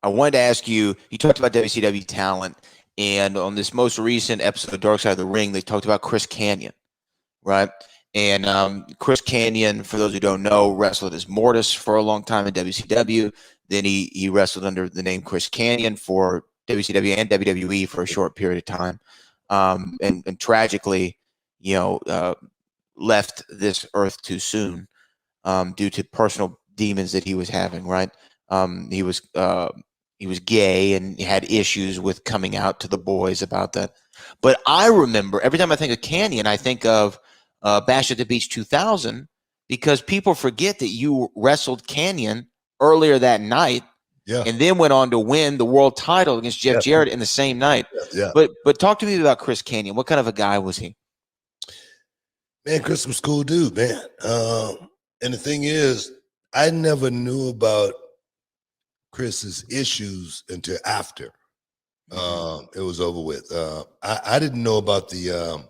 I wanted to ask you. You talked about WCW talent, and on this most recent episode of Dark Side of the Ring, they talked about Chris Kanyon, right? And Chris Kanyon, for those who don't know, wrestled as Mortis for a long time in WCW. Then he wrestled under the name Chris Kanyon for WCW and WWE for a short period of time, and tragically, you know, left this earth too soon due to personal demons that he was having. Right, he was gay and had issues with coming out to the boys about that. But I remember every time I think of Kanyon, I think of Bash at the Beach 2000 because people forget that you wrestled Kanyon earlier that night Yeah. and then went on to win the world title against Jeff Jarrett in the same night. Yeah. But talk to me about Chris Kanyon. What kind of a guy was he? Man, Chris was a cool dude, man. And the thing is, I never knew about Chris's issues until after it was over with. I didn't know about the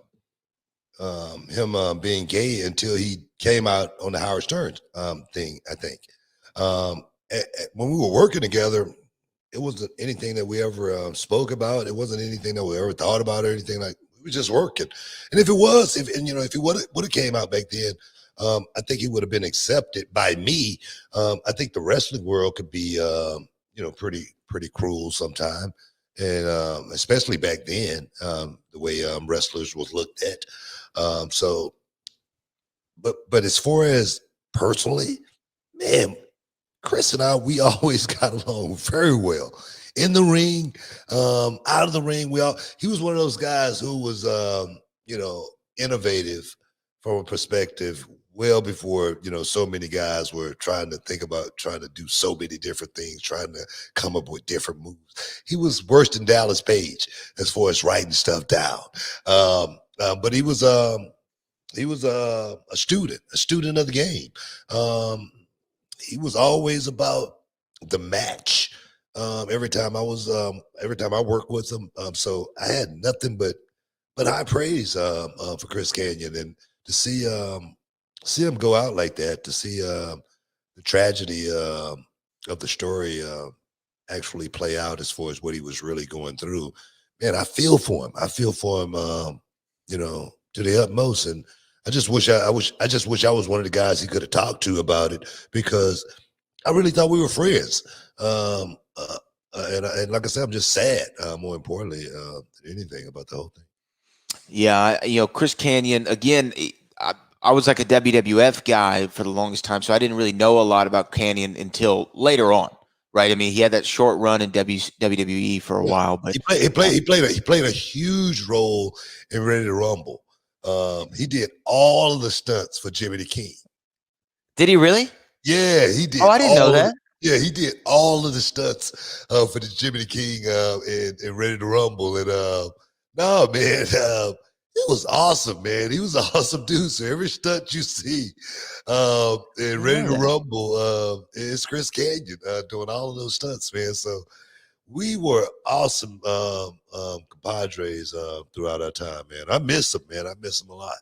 him being gay until he came out on the Howard Stern thing, I think. When we were working together, it wasn't anything that we ever spoke about. It wasn't anything that we ever thought about or anything like. We were just working. And if it was, if he would have came out back then, I think he would have been accepted by me. I think the wrestling world could be, pretty cruel sometime, and especially back then, the way wrestlers was looked at. But as far as personally, man, Chris and I, we always got along very well. In the ring, out of the ring, he was one of those guys who was, innovative from a perspective well before, so many guys were trying to do so many different things, trying to come up with different moves. He was worse than Dallas Page as far as writing stuff down. But he was a student of the game. He was always about the match. Every time I worked with him, so I had nothing but high praise for Chris Kanyon, and to see him go out like that, to see the tragedy of the story actually play out as far as what he was really going through. Man, I feel for him. To the utmost, and I just wish I was one of the guys he could have talked to about it, because I really thought we were friends. And like I said, I'm just sad, more importantly, than anything about the whole thing. Yeah, Chris Kanyon, again, I was like a WWF guy for the longest time, so I didn't really know a lot about Kanyon until later on, right? I mean, he had that short run in WWE for a while, but he played a huge role in Ready to Rumble. He did all of the stunts for Jimmy the King. Did he really? Yeah, he did. Oh, I didn't know that. Yeah, he did all of the stunts for the Jimmy the King and Ready to Rumble. And no, man, it was awesome, man. He was an awesome dude. So every stunt you see in Ready to Rumble, it's Chris Kanyon doing all of those stunts, man. So we were awesome compadres throughout our time, man. I miss him, man. I miss him a lot.